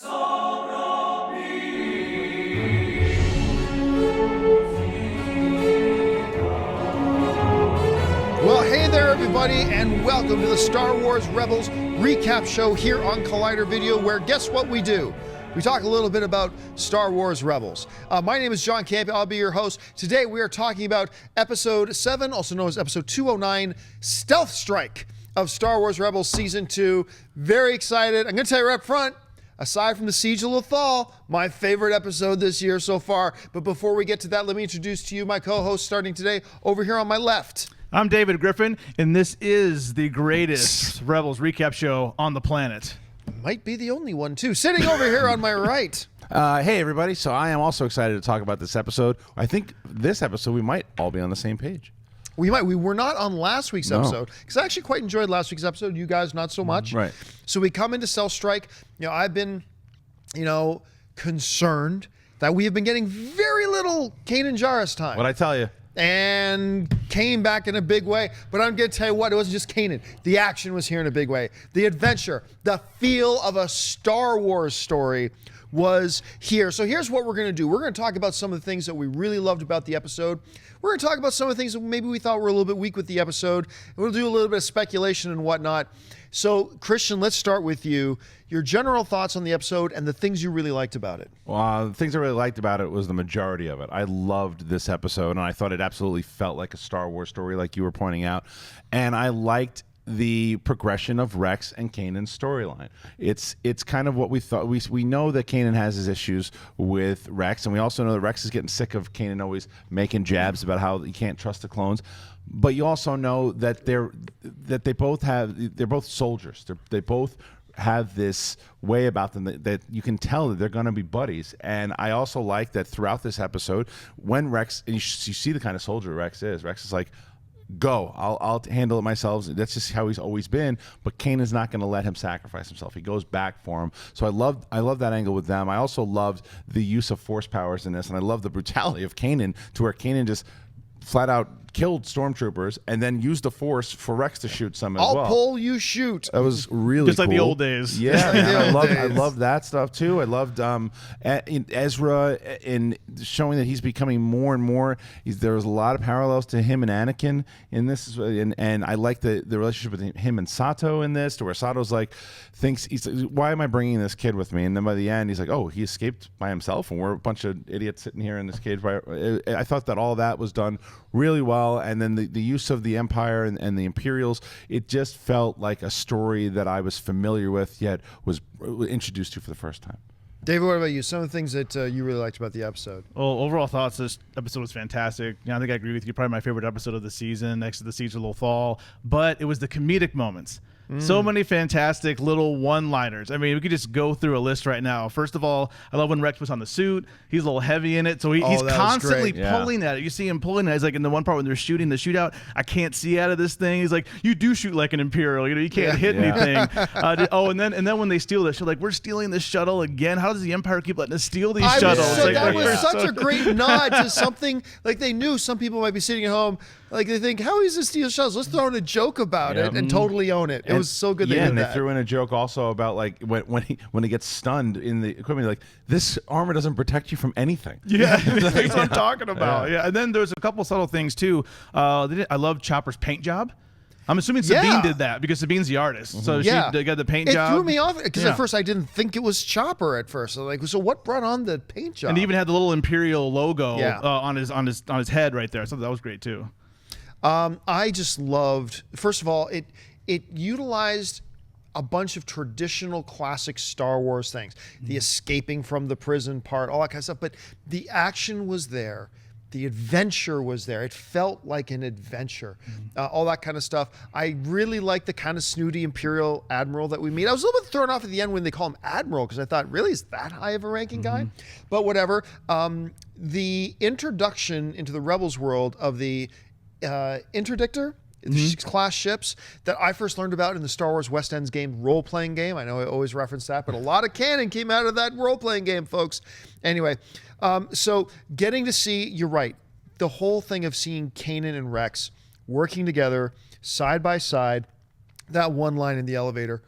Well, hey there, everybody, and welcome to the Star Wars Rebels recap show here on Collider Video, where guess what we do? We talk a little bit about Star Wars Rebels. My name is John Campea. I'll be your host. Today we are talking about Episode 7, also known as Episode 209, Stealth Strike of Star Wars Rebels Season 2. Very excited. I'm going to tell you right up front, aside from the Siege of Lothal, my favorite episode this year so far. But before we get to that, let me introduce to you my co-host starting today over here on my left. I'm David Griffin, and this is the greatest Rebels recap show on the planet. Might be the only one, too. Sitting over here on my right. Hey, everybody. So I am also excited to talk about this episode. I think this episode, we might all be on the same page. We were not on last week's episode, because I actually quite enjoyed last week's episode. You guys, not so much. Right. So we come into Stealth Strike. I've been, concerned that we have been getting very little Kanan Jarrus time. What'd I tell you? And came back in a big way. But I'm going to tell you what, it wasn't just Kanan. The action was here in a big way. The adventure, the feel of a Star Wars story was here. So here's what we're going to do. We're going to talk about some of the things that we really loved about the episode. We're going to talk about some of the things that maybe we thought were a little bit weak with the episode. And we'll do a little bit of speculation and whatnot. So, Kristian, let's start with you. Your general thoughts on the episode and the things you really liked about it. Well, the things I really liked about it was the majority of it. I loved this episode, and I thought it absolutely felt like a Star Wars story, like you were pointing out. And I liked the progression of Rex and Kanan's storyline. It's kind of what we thought. We know that Kanan has his issues with Rex, and we also know that Rex is getting sick of Kanan always making jabs about how you can't trust the clones. But you also know that they're both soldiers. They both have this way about them that you can tell that they're going to be buddies. And I also like that throughout this episode, when Rex, and you see the kind of soldier Rex is like, go, I'll handle it myself. That's just how he's always been. But Kanan's not going to let him sacrifice himself. He goes back for him. So I love that angle with them. I also loved the use of force powers in this, and I love the brutality of Kanan, to where Kanan just flat out killed stormtroopers and then used the force for Rex to shoot some as well. I'll pull, you shoot. That was really just cool. like the old days. Yeah, man, I loved that stuff too. I loved Ezra in showing that he's becoming more and more. There was a lot of parallels to him and Anakin in this, and I like the relationship with him and Sato in this, to where Sato's he's like, why am I bringing this kid with me? And then by the end, he's like, oh, he escaped by himself, and we're a bunch of idiots sitting here in this cage. I thought that all that was done really well. And then the use of the Empire and the Imperials, it just felt like a story that I was familiar with, yet was introduced to for the first time. David, what about you? Some of the things that you really liked about the episode. Well, overall thoughts, this episode was fantastic. I think I agree with you. Probably my favorite episode of the season, next to the Siege of Lothal. But it was the comedic moments. So many fantastic little one-liners. I mean, we could just go through a list right now. First of all, I love when Rex puts on the suit. He's a little heavy in it, so he's constantly pulling at it. You see him pulling at it. He's like in the one part when they're shooting the shootout, I can't see out of this thing. He's like, you do shoot like an Imperial. You can't hit anything. And then when they steal this, they're like, we're stealing this shuttle again. How does the Empire keep letting us steal these shuttles? That was such a great nod to something. Like, they knew some people might be sitting at home, like they think, how is this steal shuttles? Let's throw in a joke about it and totally own it. It was so good. Yeah, and they threw in a joke also about when he gets stunned in the equipment, like, this armor doesn't protect you from anything. Yeah, that's what I'm talking about. Yeah, and then there's a couple subtle things too. I love Chopper's paint job. I'm assuming Sabine did that because Sabine's the artist. So she got the paint job. It threw me off because at first I didn't think it was Chopper at first. So what brought on the paint job? And he even had the little Imperial logo on his head right there. So that was great too. I just loved, first of all, it utilized a bunch of traditional classic Star Wars things. The escaping from the prison part, all that kind of stuff. But the action was there. The adventure was there. It felt like an adventure. All that kind of stuff. I really like the kind of snooty Imperial Admiral that we meet. I was a little bit thrown off at the end when they call him Admiral, because I thought, really, is that high of a ranking guy? But whatever. The introduction into the Rebels world of the Interdictor, class ships that I first learned about in the Star Wars West Ends game role-playing game. I know I always reference that, but a lot of canon came out of that role-playing game, folks. Anyway, so getting to see, you're right, the whole thing of seeing Kanan and Rex working together side by side, that one line in the elevator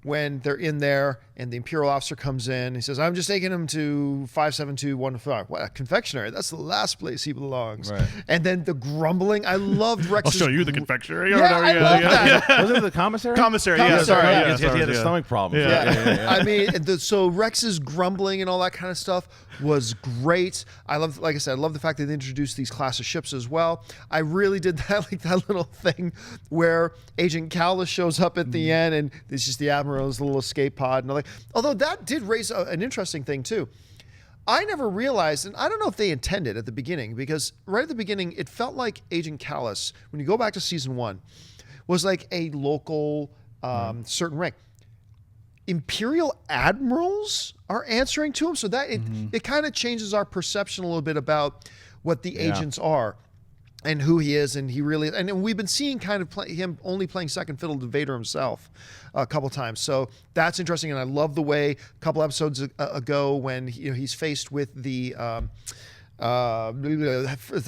when they're in there and the Imperial officer comes in. He says, I'm just taking him to 57215. What, a confectionery? That's the last place he belongs. Right. And then the grumbling. I loved Rex's... I'll show you the confectionery. Yeah, I love that. Was it the commissary? Commissary, Commissary, yeah. yeah. He had a stomach problem. Yeah. I mean, so Rex's grumbling and all that kind of stuff was great. I love, like I said, I love the fact that they introduced these class of ships as well. I really did that, like that little thing where Agent Callus shows up at the end and it's just the Admiral's little escape pod and all that. Although that did raise an interesting thing too. I never realized, and I don't know if they intended at the beginning, because right at the beginning, it felt like Agent Callus, when you go back to season 1, was like a local certain rank. Imperial admirals are answering to him, so that it kind of changes our perception a little bit about what the agents are and who he is, and he really, and we've been seeing kind of him only playing second fiddle to Vader himself a couple times, so that's interesting. And I love the way a couple episodes ago when he's faced with the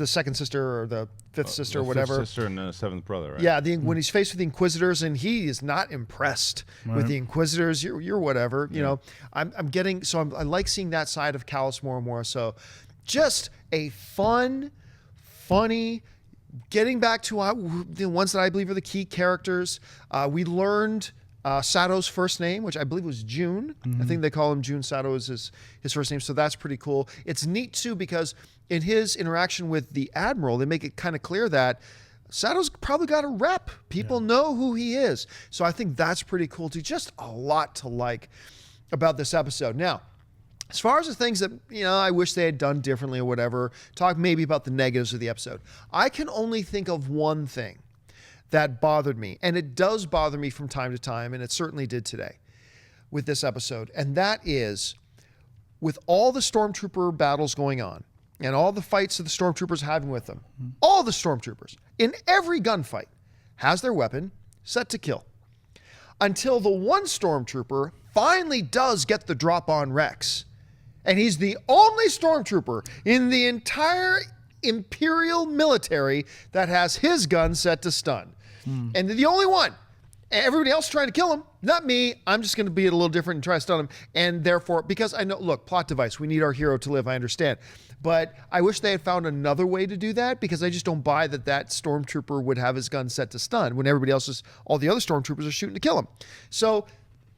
second sister or the fifth sister or whatever. Fifth sister and the seventh brother, right? Yeah, when he's faced with the Inquisitors and he is not impressed with the Inquisitors, you're whatever. You know, I like seeing that side of Kallus more and more. So, just a funny, getting back to the ones that I believe are the key characters. We learned Sato's first name, which I believe was June. I think they call him June. Sato is his first name, so that's pretty cool. It's neat too because in his interaction with the Admiral, they make it kind of clear that Sato's probably got a rep. People know who he is. So I think that's pretty cool too. Just a lot to like about this episode. Now, as far as the things that, I wish they had done differently or whatever, talk maybe about the negatives of the episode. I can only think of one thing that bothered me, and it does bother me from time to time, and it certainly did today with this episode, and that is, with all the stormtrooper battles going on, and all the fights that the stormtroopers having with them, all the stormtroopers, in every gunfight, has their weapon set to kill. Until the one stormtrooper finally does get the drop on Rex, and he's the only stormtrooper in the entire Imperial military that has his gun set to stun. And the only one. Everybody else trying to kill him, not me. I'm just going to be a little different and try to stun him. And therefore, because I know, look, plot device, we need our hero to live, I understand. But I wish they had found another way to do that, because I just don't buy that stormtrooper would have his gun set to stun when everybody else all the other stormtroopers are shooting to kill him. So,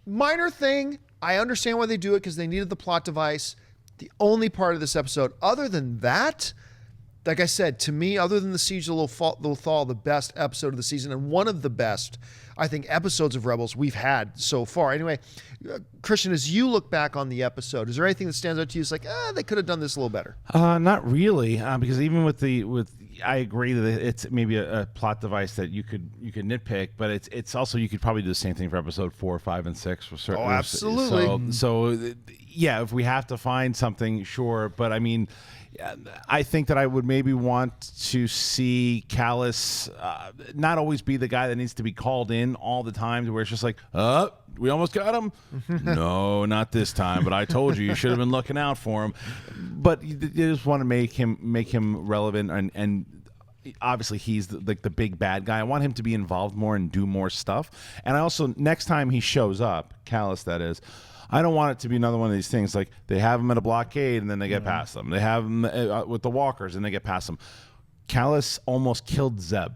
minor thing, I understand why they do it, because they needed the plot device. The only part of this episode, other than that, like I said, to me, other than the Siege of Lothal, the best episode of the season, and one of the best, I think, episodes of Rebels we've had so far. Anyway, Kristian, as you look back on the episode, is there anything that stands out to you? It's like, they could have done this a little better. Not really, because even with I agree that it's maybe a plot device that you could nitpick, but it's also, you could probably do the same thing for episode 4, 5, and 6 for certain. Oh, absolutely. So yeah, if we have to find something, sure, but I mean, I think that I would maybe want to see Callus not always be the guy that needs to be called in all the time, to where it's just like, we almost got him. No, not this time. But I told you should have been looking out for him. But you just want to make him relevant, and obviously he's the big bad guy. I want him to be involved more and do more stuff. And I also, next time he shows up, Callus that is, I don't want it to be another one of these things like they have him at a blockade and then they get past them. They have him with the walkers and they get past them. Callus almost killed Zeb.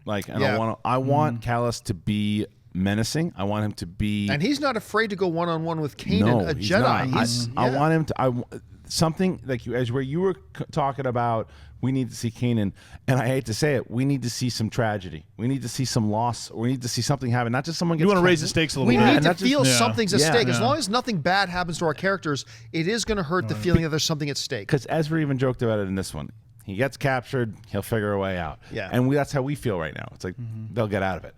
I want Callus to be menacing. I want him to be, and he's not afraid to go one-on-one with Kanan, a Jedi. I want him to. Something like where you were talking about, we need to see Kanan, and I hate to say it, we need to see some tragedy. We need to see some loss. We need to see something happen. Not just someone gets. You want to raise the stakes a little bit. We need to feel something's at stake. Yeah. As long as nothing bad happens to our characters, it is going to hurt the feeling that there's something at stake. Because Ezra even joked about it in this one. He gets captured, he'll figure a way out. Yeah. And that's how we feel right now. It's like they'll get out of it.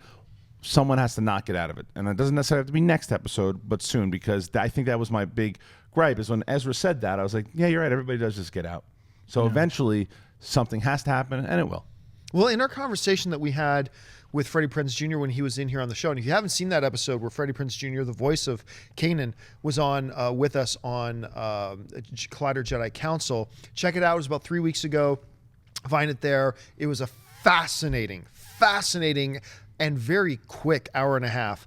Someone has to not get out of it. And it doesn't necessarily have to be next episode, but soon, because I think that was my big gripe, is when Ezra said that, I was like, yeah, you're right, everybody does just get out. So eventually something has to happen, and it will. Well, in our conversation that we had with Freddie Prinze Jr. when he was in here on the show, and if you haven't seen that episode where Freddie Prinze Jr., the voice of Kanan, was on with us on Collider Jedi Council, check it out. It was about 3 weeks ago. Find it there. It was a fascinating and very quick hour and a half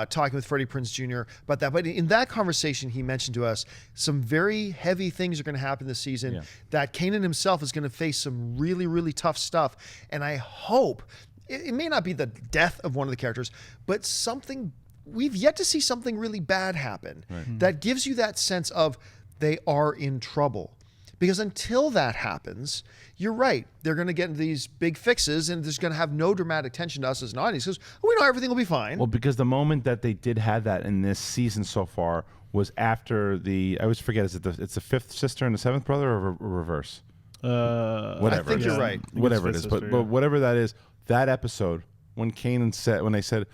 talking with Freddie Prinze Jr. about that. But in that conversation, he mentioned to us some very heavy things are going to happen this season, that Kanan himself is going to face some really, really tough stuff. And I hope, it may not be the death of one of the characters, but something, we've yet to see something really bad happen that gives you that sense of they are in trouble. Because until that happens, you're right. They're going to get these big fixes, and there's going to have no dramatic tension to us as an audience because we know everything will be fine. Well, because the moment that they did have that in this season so far was after I always forget, it's the fifth sister and the seventh brother, or reverse? Whatever. I think you're right. Whatever it is. But whatever that is, that episode, when they said,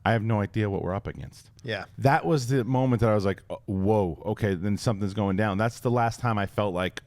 I have no idea what we're up against. Yeah. That was the moment that I was like, whoa, okay, then something's going down. That's the last time I felt like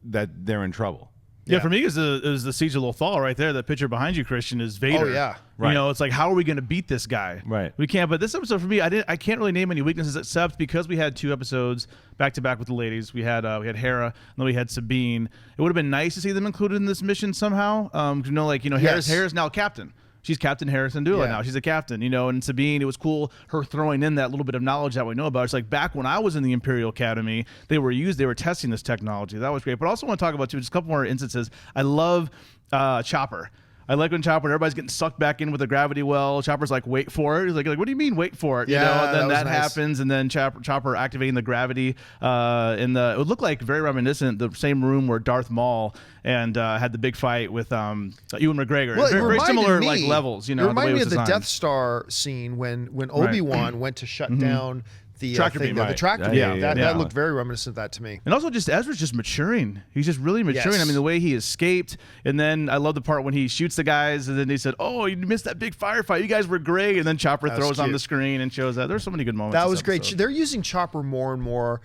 that they're in trouble. Yeah, for me, it was the Siege of Lothal right there. That picture behind you, Kristian, is Vader. Oh, yeah. Right. You know, it's like, how are we going to beat this guy? Right. We can't. But this episode, for me, I can't really name any weaknesses except because we had 2 episodes back to back with the ladies. We had Hera, and then we had Sabine. It would have been nice to see them included in this mission somehow. Hera's now captain. She's Captain Harrison Dula now. She's a captain, and Sabine, it was cool her throwing in that little bit of knowledge that we know about. It's like back when I was in the Imperial Academy, they were testing this technology. That was great. But I also want to talk about, too, just a couple more instances. I love Chopper. I like when everybody's getting sucked back in with a gravity well. Chopper's like, wait for it. He's like, what do you mean, wait for it? Yeah, And then that nice. happens, and then Chopper activating the gravity. It would look like very reminiscent, the same room where Darth Maul and had the big fight with Ewan McGregor. Well, very similar me, levels, It the way reminded it me was of the designed. Death Star scene when Obi-Wan went to shut down the Tractor thing, beam, the tractor beam. Yeah. That looked very reminiscent of that to me. And also just Ezra's just maturing. He's just really maturing. Yes. I mean, the way he escaped. And then I love the part when he shoots the guys and then he said, oh, you missed that big firefight. You guys were great. And then Chopper throws on the screen and shows that. There's so many good moments. That was great. Episode. They're using Chopper more and more.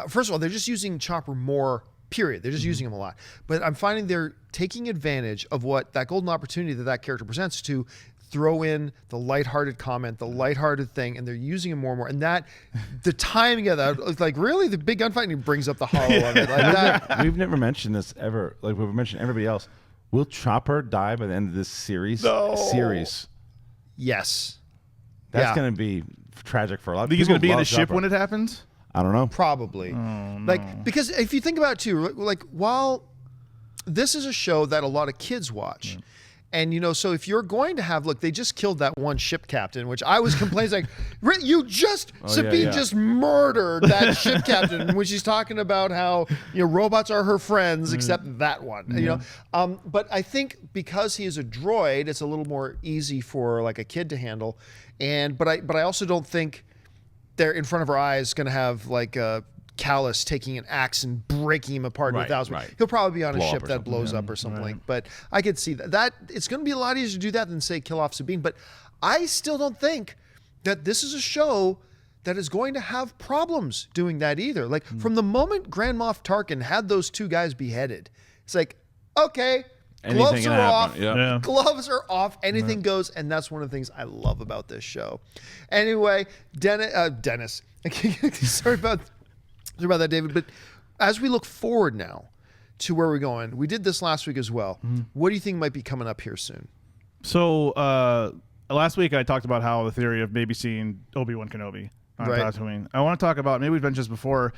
First of all, they're just using Chopper more, period. They're just using him a lot. But I'm finding they're taking advantage of what that golden opportunity that character presents to throw in the lighthearted comment, the lighthearted thing, and they're using him more and more. And that, the timing of that, it's like, really? The big gunfight? And he brings up the hollow of it. Like that. We've never mentioned this ever. Like we've mentioned everybody else. Will Chopper die by the end of this series? No. Yes. That's going to be tragic for a lot of people. Think he's going to be in love a ship Chopper. when it happens? I don't know. Probably. Oh, no. Like, because if you think about it too, like, while this is a show that a lot of kids watch, and so if you're going to have, look, they just killed that one ship captain, which I was complaining, like, Sabine just murdered that ship captain when she's talking about how robots are her friends except that one. But I think because he is a droid, it's a little more easy for like a kid to handle, but I also don't think they're in front of our eyes going to have like Callus taking an axe and breaking him apart in 1,000. Right. He'll probably be on a Blow ship up or that something. blows up or something. But I could see that it's going to be a lot easier to do that than say kill off Sabine. But I still don't think that this is a show that is going to have problems doing that either. Like from the moment Grand Moff Tarkin had those 2 guys beheaded, it's like, okay, gloves Anything are can off. happen. Yeah. Gloves are off. Anything goes, and that's one of the things I love about this show. Anyway, Dennis. Sorry about that, David. But as we look forward now to where we're going, we did this last week as well. What do you think might be coming up here soon? So last week I talked about how the theory of maybe seeing Obi-Wan Kenobi on Tatooine. I want to talk about, maybe we've mentioned this before,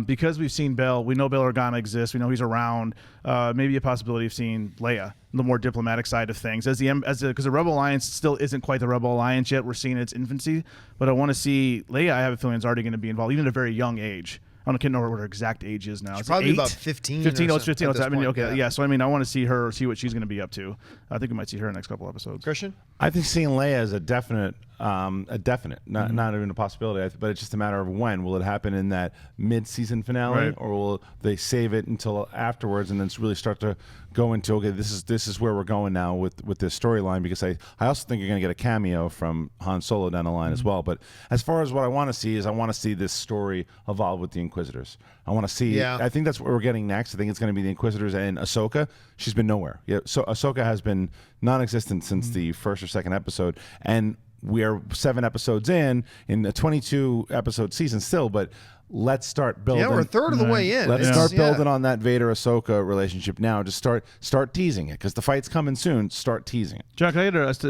because we've seen Bail, we know Bail Organa exists, we know he's around, maybe a possibility of seeing Leia, the more diplomatic side of things, because the Rebel Alliance still isn't quite the Rebel Alliance yet. We're seeing its infancy, but I want to see Leia. I have a feeling is already going to be involved, even at a very young age. I can't know what her exact age is now. She's probably about 15. 15. Oh, it's 15. at this point, Okay, yeah. So I want to see her, see what she's going to be up to. I think we might see her in the next couple episodes. Kristian? I think seeing Leia is a definite, not even a possibility, but it's just a matter of when. Will it happen in that mid-season finale, or will they save it until afterwards and then really start to go into, okay, this is where we're going now with this storyline? Because I also think you're going to get a cameo from Han Solo down the line as well. But as far as what I want to see is, I want to see this story evolve with the Inquisitors. I want to see. Yeah. I think that's what we're getting next. I think it's going to be the Inquisitors and Ahsoka. She's been nowhere. Yeah, so Ahsoka has been non-existent since the first or second episode, and we are 7 episodes in a 22 episode season still, but let's start building. Yeah, we're a third of the way in. Let's It's- start yeah. building on that Vader-Ahsoka relationship now. Just start teasing it, because the fight's coming soon. Start teasing it. John, can I interrupt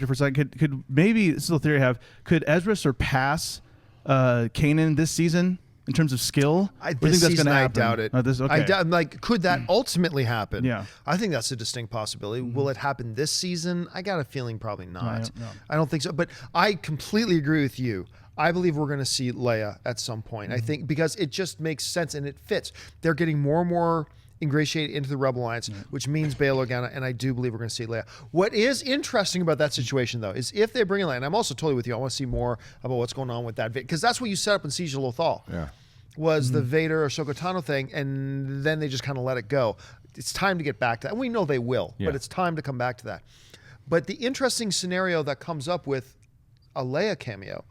you for a second? Could maybe, this is a theory I have, could Ezra surpass Kanan this season in terms of skill? This season, I doubt it. Okay. I doubt, like, could that ultimately happen? Yeah. I think that's a distinct possibility. Will it happen this season? I got a feeling probably not. No. I don't think so. But I completely agree with you. I believe we're going to see Leia at some point. I think because it just makes sense and it fits. They're getting more and more ingratiated into the Rebel Alliance, which means Bail Organa, and I do believe we're going to see Leia. What is interesting about that situation, though, is if they bring in Leia, and I'm also totally with you, I want to see more about what's going on with that, because that's what you set up in Siege of Lothal. Yeah. Was the Vader or Ahsoka Tano thing, and then they just kind of let it go. It's time to get back to that. And we know they will, but it's time to come back to that. But the interesting scenario that comes up with a Leia cameo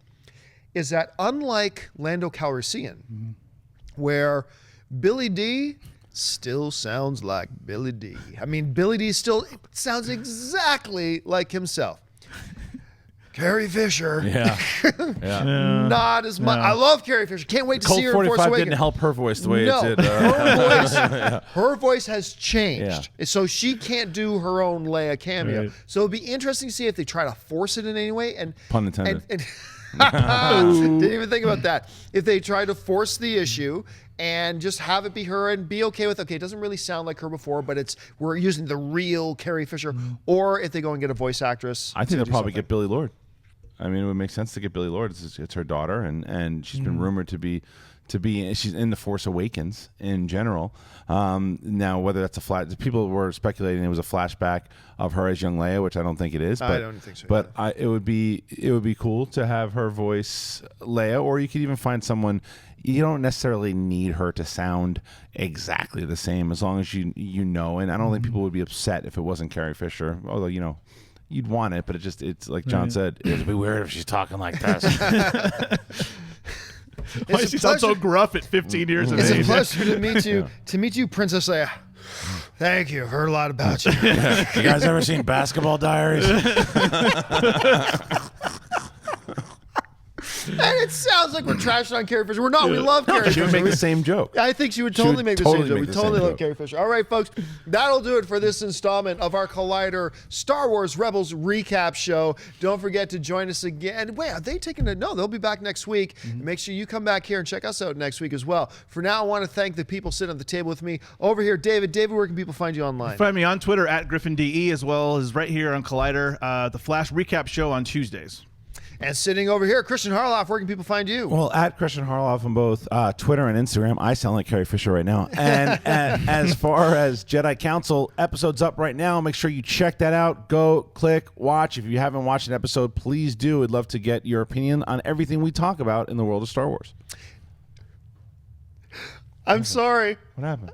is that unlike Lando Calrissian, where Billy D still sounds like Billy D. I mean, Billy D still sounds exactly like himself. Carrie Fisher. Yeah. Not as much. Yeah. I love Carrie Fisher. Can't wait to Colt see her in Force 45 Awakens. didn't help her voice the way No, it did. her voice has changed. Yeah. So she can't do her own Leia cameo. Right. So it'd be interesting to see if they try to force it in any way. And Pun intended. didn't even think about that. If they try to force the issue and just have it be her and be okay with, okay, it doesn't really sound like her before, but we're using the real Carrie Fisher. Or if they go and get a voice actress. I think they'll probably get Billy Lord. I mean, it would make sense to get Billy Lord. It's her daughter, and she's been rumored to be she's in the Force Awakens in general. Now, whether that's a people were speculating it was a flashback of her as young Leia, which I don't think it is. But, I don't think so. But it would be cool to have her voice Leia, or you could even find someone. You don't necessarily need her to sound exactly the same, as long as you know. And I don't think people would be upset if it wasn't Carrie Fisher, although you'd want it, but it's like John said, it'd be weird if she's talking like this. Why does she sound so gruff at 15 years of It's a age? pleasure to meet you. To meet you, Princess Leia. Thank you. Heard a lot about you. You guys ever seen Basketball Diaries? And it sounds like we're trashing on Carrie Fisher. We're not. We love Carrie She Fisher. would make the same joke. I think she would totally make the totally same joke. make We the totally same love joke. Carrie Fisher. All right, folks, that'll do it for this installment of our Collider Star Wars Rebels recap show. Don't forget to join us again. Wait, are they taking it? No, they'll be back next week. Make sure you come back here and check us out next week as well. For now, I want to thank the people sitting at the table with me. Over here, David. David, where can people find you online? Find me on Twitter at GriffinDE, as well as right here on Collider, the Flash recap show on Tuesdays. And sitting over here, Kristian Harloff, where can people find you? Well, at Kristian Harloff on both Twitter and Instagram. I sound like Carrie Fisher right now. And as far as Jedi Council, episode's up right now. Make sure you check that out. Go, click, watch. If you haven't watched an episode, please do. I'd love to get your opinion on everything we talk about in the world of Star Wars. I'm sorry. What happened?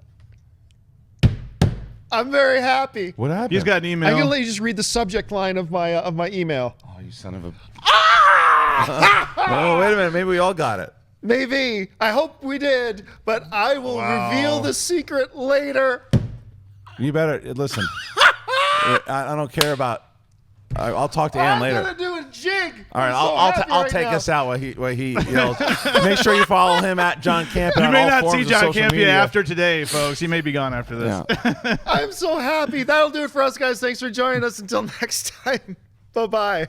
I'm very happy. What happened? He's got an email. I'm going to let you just read the subject line of my email. Oh, you son of a... Oh, wait a minute. Maybe we all got it. Maybe. I hope we did, but I will reveal the secret later. You better... Listen. I don't care about... I'll talk to Ann later. I'm going to do a jig. All right, I'm so happy I'll right take now. us out while he yells. Make sure you follow him at John Campea. You on may all not forms see of John social Campea media. after today, folks. He may be gone after this. Yeah. I'm so happy. That'll do it for us, guys. Thanks for joining us. Until next time. Bye-bye.